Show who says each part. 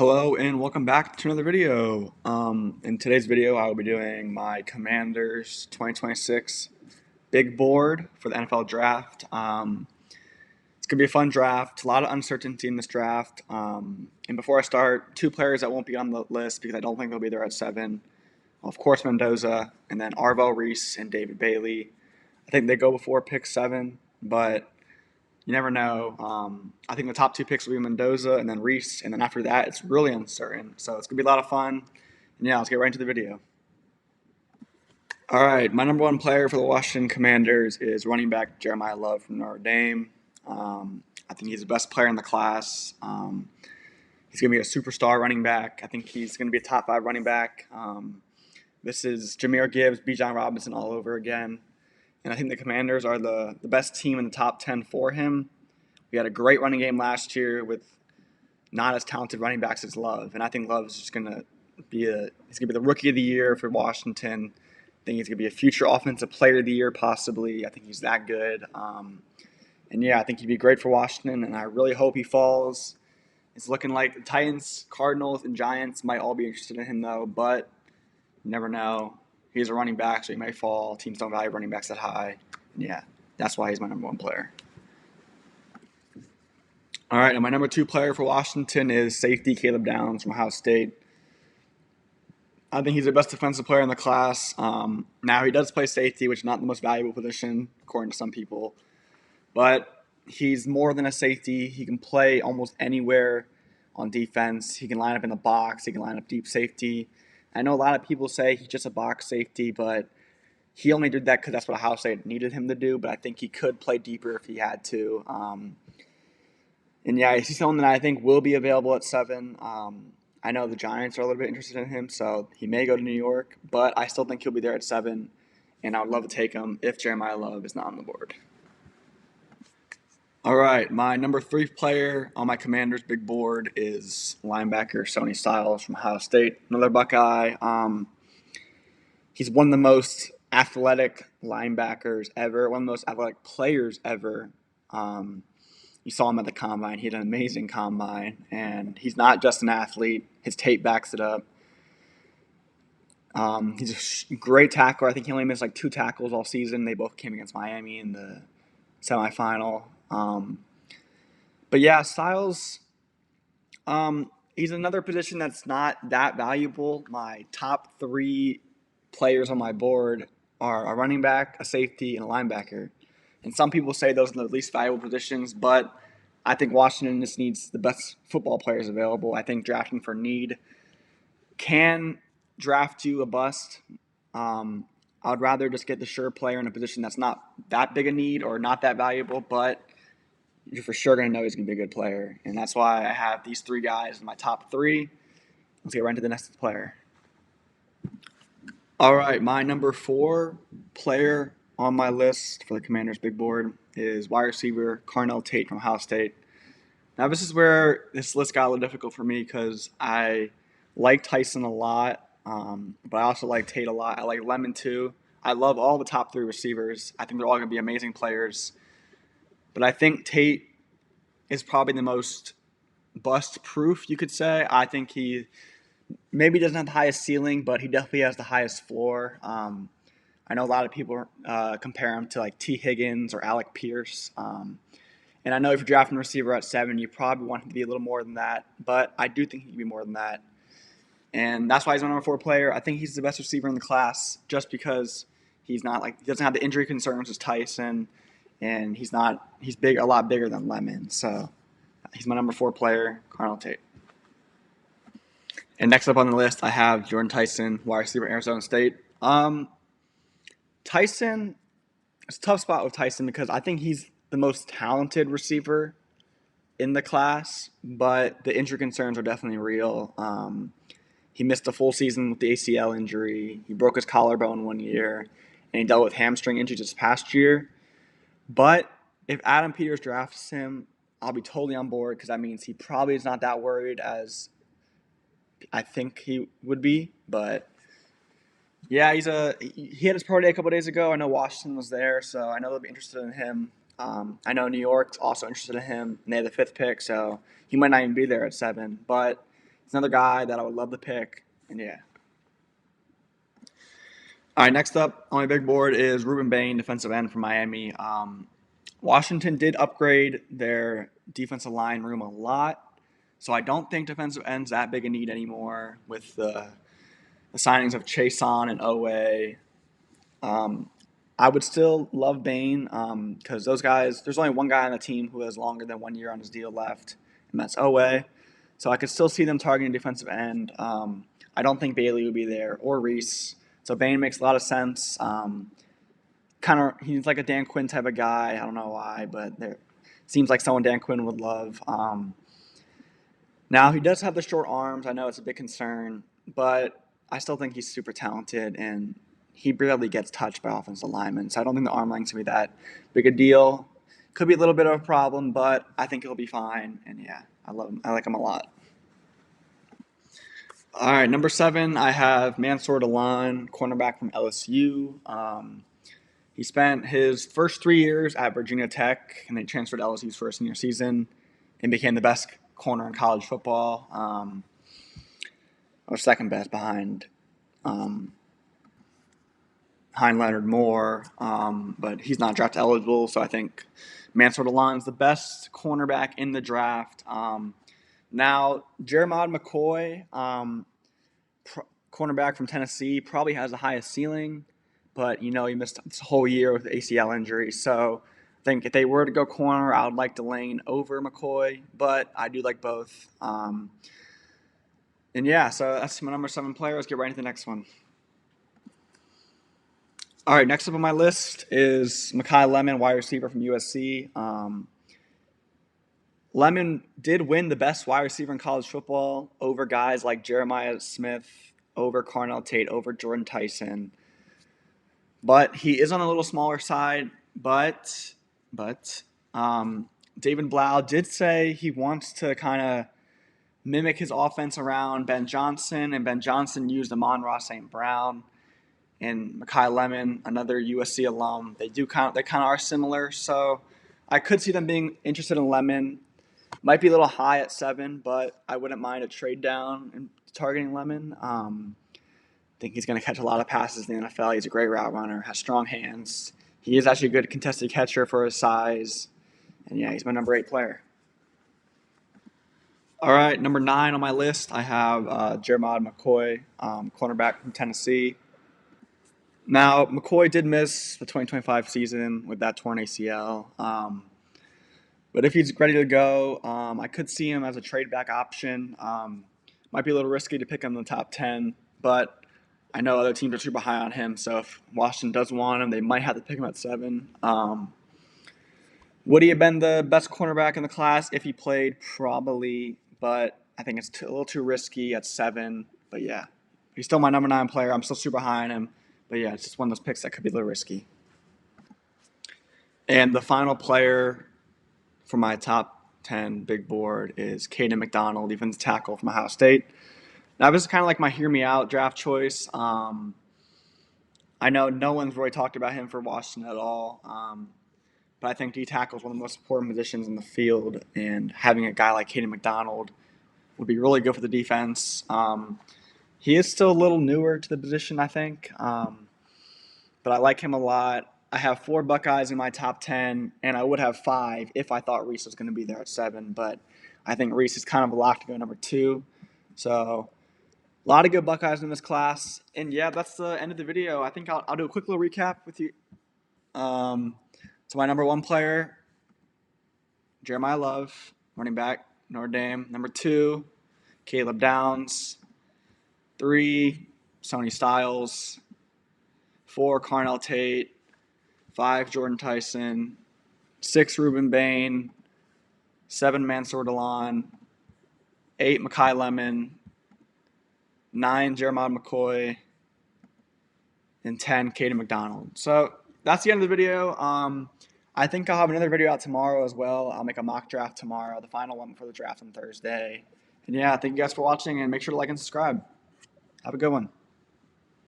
Speaker 1: Hello and welcome back to another video. In today's video, I will be doing my Commanders 2026 big board for the NFL draft. It's going to be a fun draft, a lot of uncertainty in this draft. And before I start, two players that won't be on the list because I don't think they'll be there at 7. Of course, Mendoza, and then Arvell Reese and David Bailey. I think they go before pick 7, but you never know. I think the top 2 picks will be Mendoza and then Reese, and then after that, it's really uncertain. So it's going to be a lot of fun. And yeah, let's get right into the video. All right, my number 1 player for the Washington Commanders is running back Jeremiah Love from Notre Dame. I think he's the best player in the class. He's going to be a superstar running back. I think he's going to be a top 5 running back. This is Jahmyr Gibbs, Bijan Robinson all over again. And I think the Commanders are the best team in the top 10 for him. We had a great running game last year with not as talented running backs as Love. And I think Love is just going to be the rookie of the year for Washington. I think he's going to be a future offensive player of the year possibly. I think he's that good. And yeah, I think he'd be great for Washington, and I really hope he falls. It's looking like the Titans, Cardinals, and Giants might all be interested in him though, but you never know. He's a running back, so he may fall. Teams don't value running backs that high. And yeah, that's why he's my number 1 player. All right, and my number 2 player for Washington is safety Caleb Downs from Ohio State. I think he's the best defensive player in the class. Now, he does play safety, which is not the most valuable position, according to some people. But he's more than a safety. He can play almost anywhere on defense. He can line up in the box. He can line up deep safety. I know a lot of people say he's just a box safety, but he only did that because that's what Ohio State needed him to do. But I think he could play deeper if he had to. And yeah, he's someone that I think will be available at 7. I know the Giants are a little bit interested in him, so he may go to New York. But I still think he'll be there at 7, and I would love to take him if Jeremiah Love is not on the board. All right, my number 3 player on my Commanders big board is linebacker Sonny Styles from Ohio State, another Buckeye. He's one of the most athletic linebackers ever, one of the most athletic players ever. You saw him at the Combine. He had an amazing Combine, and he's not just an athlete. His tape backs it up. He's a great tackler. I think he only missed like 2 tackles all season. They both came against Miami in the semifinal. But yeah, Styles, he's another position that's not that valuable. My top 3 players on my board are a running back, a safety, and a linebacker. And some people say those are the least valuable positions, but I think Washington just needs the best football players available. I think drafting for need can draft you a bust. I would rather just get the sure player in a position that's not that big a need or not that valuable, but you're for sure going to know he's going to be a good player. And that's why I have these 3 guys in my top 3. Let's get right into the next player. All right, my number 4 player on my list for the Commanders big board is wide receiver Carnell Tate from Ohio State. Now, this is where this list got a little difficult for me because I like Tyson a lot, but I also like Tate a lot. I like Lemon too. I love all the top 3 receivers. I think they're all going to be amazing players. But I think Tate is probably the most bust-proof, you could say. I think he maybe doesn't have the highest ceiling, but he definitely has the highest floor. I know a lot of people compare him to like T. Higgins or Alec Pierce. And I know if you're drafting a receiver at 7, you probably want him to be a little more than that. But I do think he can be more than that. And that's why he's my number 4 player. I think he's the best receiver in the class just because he doesn't have the injury concerns as Tyson. And he's a lot bigger than Lemon. So he's my number 4 player, Carnell Tate. And next up on the list, I have Jordan Tyson, wide receiver, Arizona State. Tyson, it's a tough spot with Tyson because I think he's the most talented receiver in the class, but the injury concerns are definitely real. He missed a full season with the ACL injury. He broke his collarbone 1 year, and he dealt with hamstring injuries this past year. But if Adam Peters drafts him, I'll be totally on board because that means he probably is not that worried as I think he would be. But yeah, he had his pro day a couple days ago. I know Washington was there, so I know they'll be interested in him. I know New York's also interested in him, and they have the 5th pick, so he might not even be there at 7. But He's another guy that I would love to pick. And yeah. All right, next up on my big board is Ruben Bain, defensive end from Miami. Washington did upgrade their defensive line room a lot, so I don't think defensive end's that big a need anymore with the signings of Chason and Owe. I would still love Bain because those guys, there's only one guy on the team who has longer than 1 year on his deal left, and that's Owe. So I could still see them targeting defensive end. I don't think Bailey would be there or Reese. So Bain makes a lot of sense. He's like a Dan Quinn type of guy. I don't know why, but seems like someone Dan Quinn would love. Now he does have the short arms. I know it's a big concern, but I still think he's super talented, and he barely gets touched by offensive linemen. So I don't think the arm length's gonna be that big a deal. Could be a little bit of a problem, but I think he'll be fine. And yeah, I love him. I like him a lot. All right, number 7, I have Mansour Delon, cornerback from LSU. He spent his first 3 years at Virginia Tech, and then transferred to LSU's first senior season and became the best corner in college football, or second best behind Leonard Moore, but he's not draft eligible, so I think Mansour Delon is the best cornerback in the draft. Now, Jeremiah McCoy, cornerback from Tennessee, probably has the highest ceiling, but he missed this whole year with the ACL injury. So I think if they were to go corner, I would like Delane over McCoy, but I do like both. And yeah, so that's my number 7 player. Let's get right into the next one. All right, next up on my list is Mekhi Lemon, wide receiver from USC. Lemon did win the best wide receiver in college football over guys like Jeremiah Smith, over Carnell Tate, over Jordan Tyson. But he is on a little smaller side. But David Blau did say he wants to kind of mimic his offense around Ben Johnson, and Ben Johnson used Amon-Ra St. Brown. And Mekhi Lemon, another USC alum, they kind of are similar. So I could see them being interested in Lemon. Might be a little high at 7, but I wouldn't mind a trade down and targeting Lemon. I think he's going to catch a lot of passes in the NFL. He's a great route runner, has strong hands. He is actually a good contested catcher for his size. And yeah, he's my number 8 player. All right, number 9 on my list, I have Jeremiah McCoy, cornerback from Tennessee. Now, McCoy did miss the 2025 season with that torn ACL. But if he's ready to go, I could see him as a trade back option. Might be a little risky to pick him in the top 10, but I know other teams are super high on him. So if Washington does want him, they might have to pick him at 7. Would he have been the best cornerback in the class if he played? Probably, but I think it's a little too risky at 7. But yeah, he's still my number 9 player. I'm still super high on him. But yeah, it's just one of those picks that could be a little risky. And the final player for my top 10 big board is Caden McDonald, defensive tackle from Ohio State. Now, this is kind of like my hear me out draft choice. I know no one's really talked about him for Washington at all, but I think D tackle is one of the most important positions in the field, and having a guy like Caden McDonald would be really good for the defense. He is still a little newer to the position, I think, but I like him a lot. I have 4 Buckeyes in my top 10, and I would have 5 if I thought Reese was going to be there at 7, but I think Reese is kind of a lock to go number 2. So a lot of good Buckeyes in this class. And yeah, that's the end of the video. I think I'll do a quick little recap with you. So my number 1 player, Jeremiah Love, running back, Notre Dame. Number 2, Caleb Downs. 3, Sonny Styles. 4, Carnell Tate. 5, Jordan Tyson. 6, Ruben Bain. 7, Mansour Delon. 8, Mekhi Lemon. 9, Jeremiah McCoy. And 10, Caden McDonald. So that's the end of the video. I think I'll have another video out tomorrow as well. I'll make a mock draft tomorrow, the final one for the draft on Thursday. And yeah, thank you guys for watching, and make sure to like and subscribe. Have a good one.